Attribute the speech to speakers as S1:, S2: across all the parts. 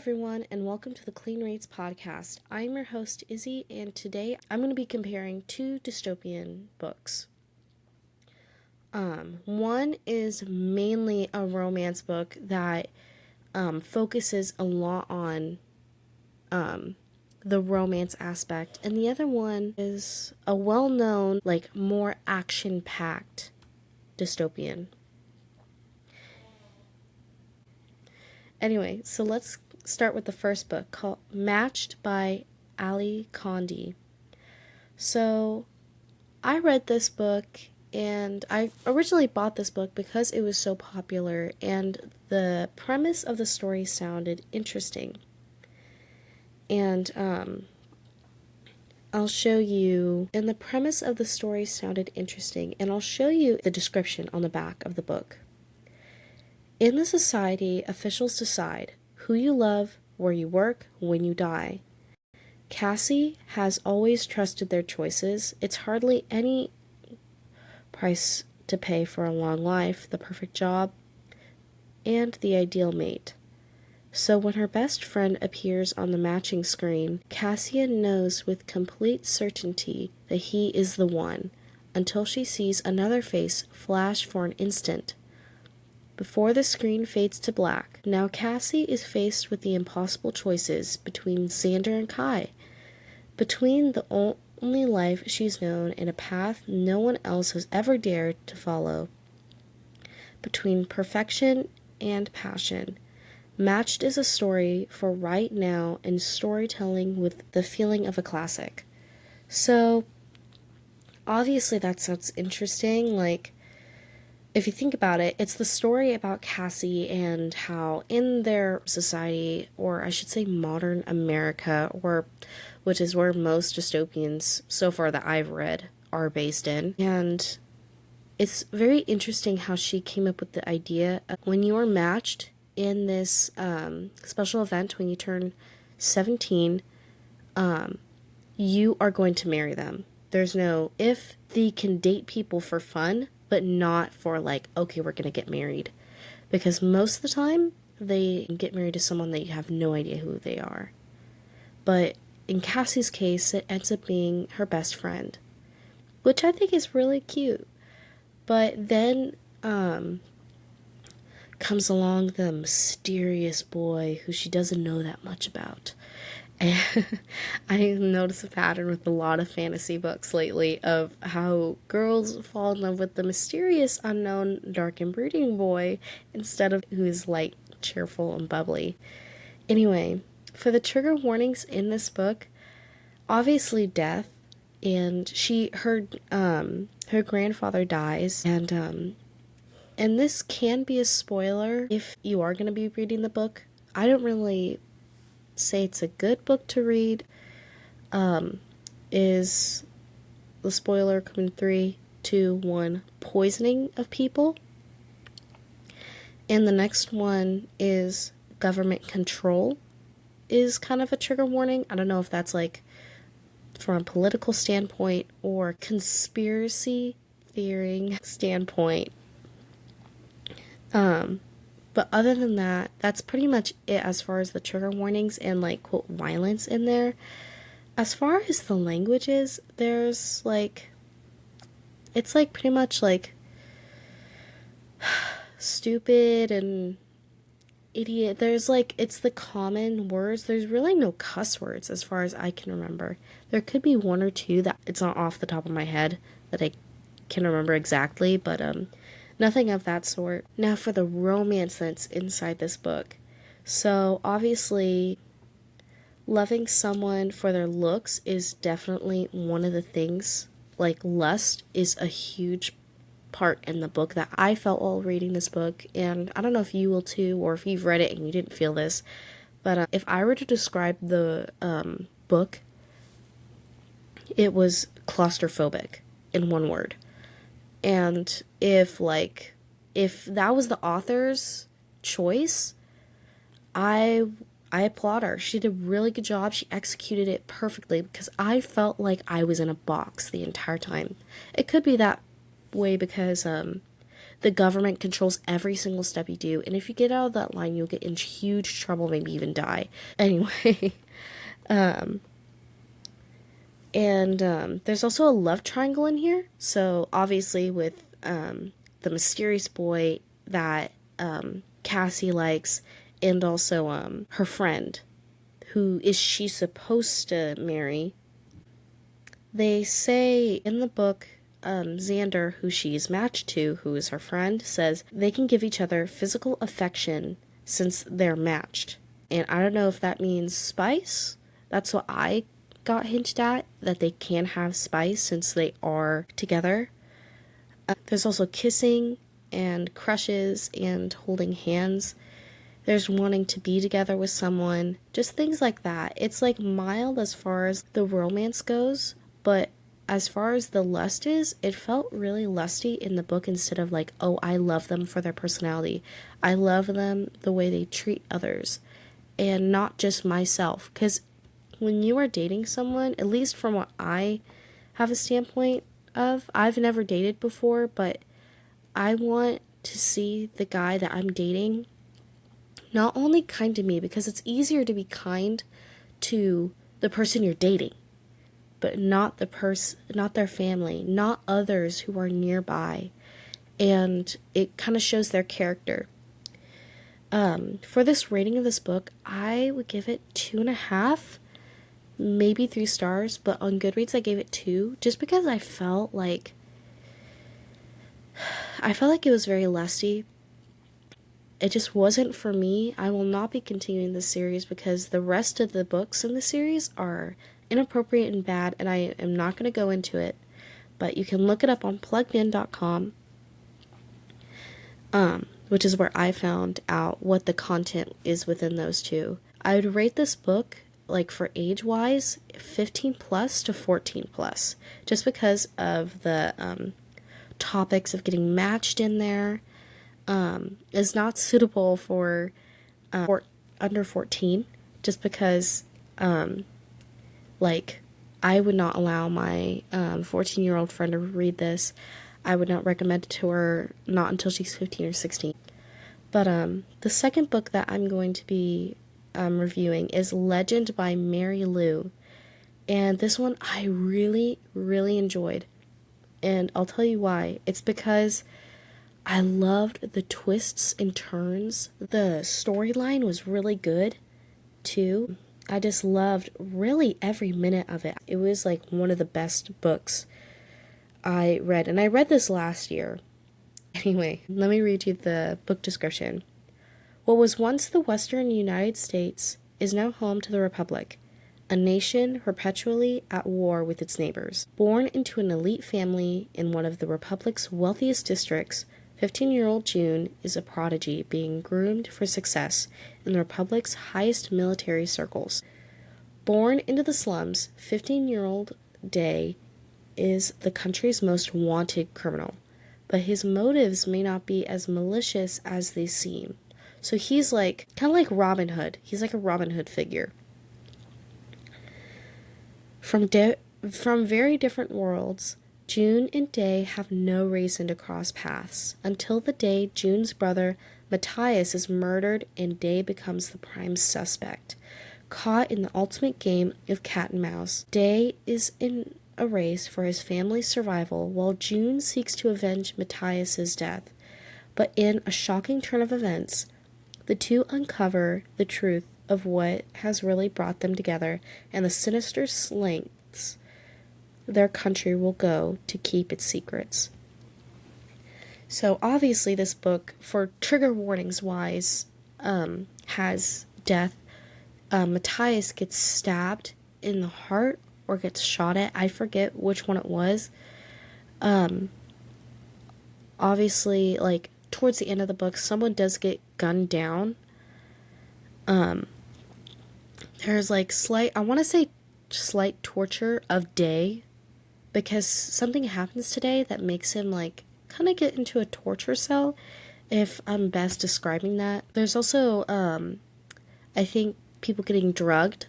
S1: everyone, and welcome to the Clean Rates podcast. I'm your host, Izzy, and today I'm going to be comparing two dystopian books. One is mainly a romance book that focuses a lot on the romance aspect, and the other one is a well-known, more action-packed dystopian. Anyway, so let's start with the first book, called Matched by Ali Condi. So I read this book, and I originally bought this book because it was so popular and the premise of the story sounded interesting. And I'll show you, and the premise of the story sounded interesting, and I'll show you the description on the back of the book. In the society, officials decide who you love, where you work, when you die. Cassie has always trusted their choices. It's hardly any price to pay for a long life, the perfect job, and the ideal mate. So when her best friend appears on the matching screen, Cassia knows with complete certainty that he is the one, until she sees another face flash for an instant before the screen fades to black. Now Cassie is faced with the impossible choices between Xander and Kai, between the only life she's known and a path no one else has ever dared to follow, between perfection and passion. Matched is a story for right now and storytelling with the feeling of a classic. So, obviously that sounds interesting. If you think about it, it's the story about Cassie and how in their society, or I should say modern America, which is where most dystopians so far that I've read are based in. And it's very interesting how she came up with the idea of when you are matched in this special event, when you turn 17, you are going to marry them. There's no if. They can date people for fun, but not for okay, we're gonna get married. Because most of the time, they get married to someone that you have no idea who they are. But in Cassie's case, it ends up being her best friend, which I think is really cute. But then comes along the mysterious boy who she doesn't know that much about. And I noticed a pattern with a lot of fantasy books lately of how girls fall in love with the mysterious, unknown, dark and brooding boy instead of who's cheerful and bubbly. Anyway, for the trigger warnings in this book, obviously death, and her grandfather dies, and this can be a spoiler if you are going to be reading the book. I don't really say it's a good book to read. Is the spoiler coming? 3, 2, 1. Poisoning of people. And the next one is government control, is kind of a trigger warning. I don't know if that's from a political standpoint or conspiracy theory standpoint. But other than that, that's pretty much it as far as the trigger warnings and quote violence in there. As far as the languages, there's it's pretty much stupid and idiot. There's it's the common words. There's really no cuss words as far as I can remember. There could be one or two that it's not off the top of my head that I can remember exactly, but nothing of that sort. Now for the romance that's inside this book. So obviously, loving someone for their looks is definitely one of the things. Lust is a huge part in the book that I felt while reading this book. And I don't know if you will too, or if you've read it and you didn't feel this. But if I were to describe the book, it was claustrophobic in one word. And if that was the author's choice, I applaud her. She did a really good job. She executed it perfectly because I felt like I was in a box the entire time. It could be that way because the government controls every single step you do, and if you get out of that line, you'll get in huge trouble, maybe even die. Anyway, there's also a love triangle in here. So obviously with the mysterious boy that Cassie likes, and also her friend, who is she supposed to marry. They say in the book, Xander, who she's matched to, who is her friend, says they can give each other physical affection since they're matched. And I don't know if that means spice. That's what I got hinted at, that they can have spice since they are together. There's also kissing and crushes and holding hands. There's wanting to be together with someone, just things like that. It's like mild as far as the romance goes, but as far as the lust is, it felt really lusty in the book instead of like, oh, I love them for their personality. I love them the way they treat others and not just myself. Because when you are dating someone, at least from what I have a standpoint of, I've never dated before, but I want to see the guy that I'm dating not only kind to me, because it's easier to be kind to the person you're dating, but not not their family, not others who are nearby. And it kind of shows their character. For this rating of this book, I would give it 2.5, maybe 3 stars, but on Goodreads I gave it 2, just because I felt like it was very lusty. It just wasn't for me. I will not be continuing this series because the rest of the books in the series are inappropriate and bad, and I am not going to go into it. But you can look it up on pluggedin.com, which is where I found out what the content is within those two. I would rate this book, like for age-wise, 15 plus to 14 plus, just because of the topics of getting matched in there. Is not suitable for under 14, just because like I would not allow my 14-year-old friend to read this. I would not recommend it to her, not until she's 15 or 16. But the second book that I'm going to be reviewing is Legend by Mary Lou, and this one I really, really enjoyed, and I'll tell you why. It's because I loved the twists and turns. The storyline was really good, too. I just loved really every minute of it. It was like one of the best books I read, and I read this last year. Anyway, let me read you the book description. What was once the Western United States is now home to the Republic, a nation perpetually at war with its neighbors. Born into an elite family in one of the Republic's wealthiest districts, 15-year-old June is a prodigy being groomed for success in the Republic's highest military circles. Born into the slums, 15-year-old Day is the country's most wanted criminal, but his motives may not be as malicious as they seem. So he's like, kind of like Robin Hood. He's like a Robin Hood figure. From very different worlds, June and Day have no reason to cross paths until the day June's brother Matthias is murdered and Day becomes the prime suspect. Caught in the ultimate game of cat and mouse, Day is in a race for his family's survival while June seeks to avenge Matthias's death. But in a shocking turn of events, the two uncover the truth of what has really brought them together and the sinister lengths their country will go to keep its secrets. So obviously this book, for trigger warnings wise, has death. Matthias gets stabbed in the heart or gets shot at. I forget which one it was. Obviously, like, towards the end of the book, someone does get gunned down. There's like slight torture of Day, because something happens today that makes him like kind of get into a torture cell, if I'm best describing that. There's also I think people getting drugged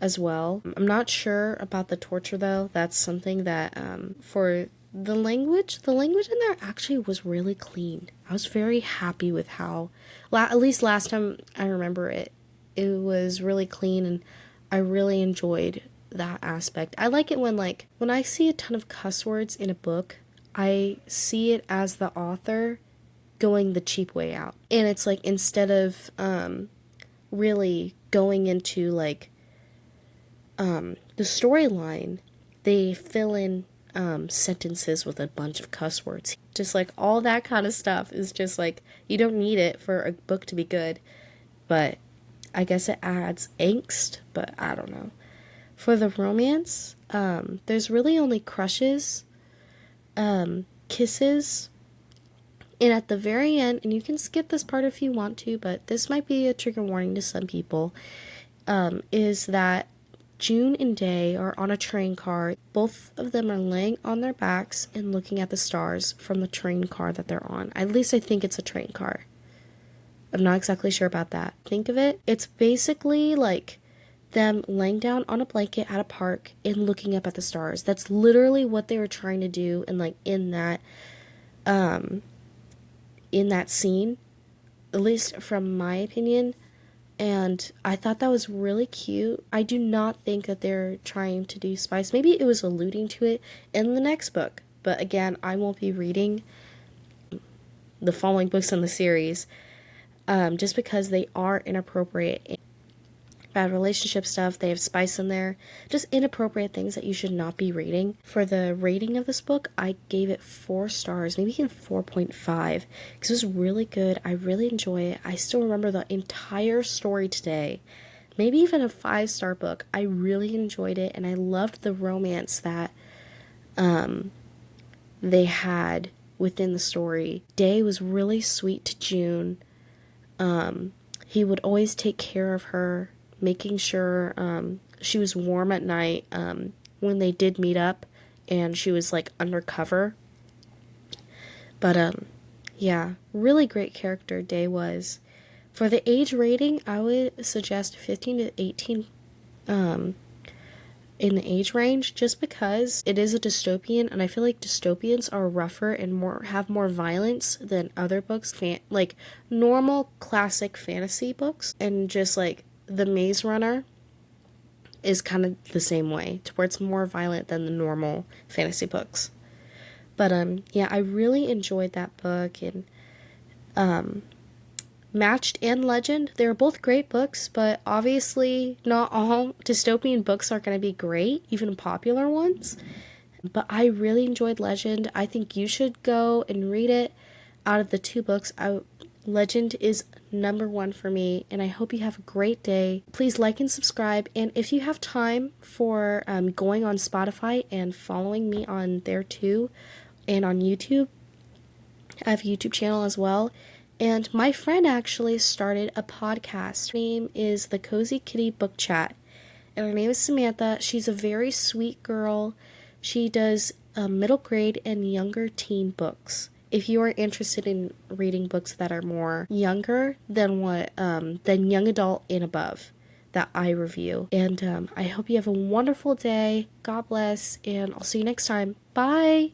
S1: as well. I'm not sure about the torture though. That's something that for the language in there actually was really clean. I was very happy with how, at least last time I remember it was really clean, and I really enjoyed that aspect. I like it when I see a ton of cuss words in a book, I see it as the author going the cheap way out. And it's like, instead of really going into the storyline, they fill in sentences with a bunch of cuss words. Just all that kind of stuff is just you don't need it for a book to be good, but I guess it adds angst, but I don't know. For the romance, there's really only crushes, kisses, and at the very end, and you can skip this part if you want to, but this might be a trigger warning to some people, is that June and Day are on a train car. Both of them are laying on their backs and looking at the stars from the train car that they're on. At least I think it's a train car. I'm not exactly sure about that. Think of it. It's basically them laying down on a blanket at a park and looking up at the stars. That's literally what they were trying to do, and in that scene, at least from my opinion. And I thought that was really cute. I do not think that they're trying to do spice. Maybe it was alluding to it in the next book. But again, I won't be reading the following books in the series, just because they are inappropriate. Bad relationship stuff, they have spice in there, just inappropriate things that you should not be reading. For the rating of this book, I gave it 4 stars, maybe even 4.5, because it was really good. I really enjoy it. I still remember the entire story today. Maybe even a 5-star book. I really enjoyed it, and I loved the romance that they had within the story. Day was really sweet to June. He would always take care of her, making sure she was warm at night when they did meet up, and she was undercover. But yeah, really great character Day was. For the age rating, I would suggest 15 to 18 in the age range, just because it is a dystopian, and I feel like dystopians are rougher and have more violence than other books, normal classic fantasy books. And just The Maze Runner is kind of the same way, to where it's more violent than the normal fantasy books. But yeah, I really enjoyed that book. And Matched and Legend, they were both great books, but obviously not all dystopian books are going to be great, even popular ones. But I really enjoyed Legend. I think you should go and read it. Out of the 2 books, Legend is number 1 for me, and I hope you have a great day. Please like and subscribe, and if you have time for going on Spotify and following me on there too, and on YouTube, I have a YouTube channel as well. And my friend actually started a podcast. Her name is the Cozy Kitty Book Chat, and her name is Samantha. She's a very sweet girl. She does middle grade and younger teen books. If you are interested in reading books that are more younger than young adult and above that I review. And I hope you have a wonderful day. God bless, and I'll see you next time. Bye!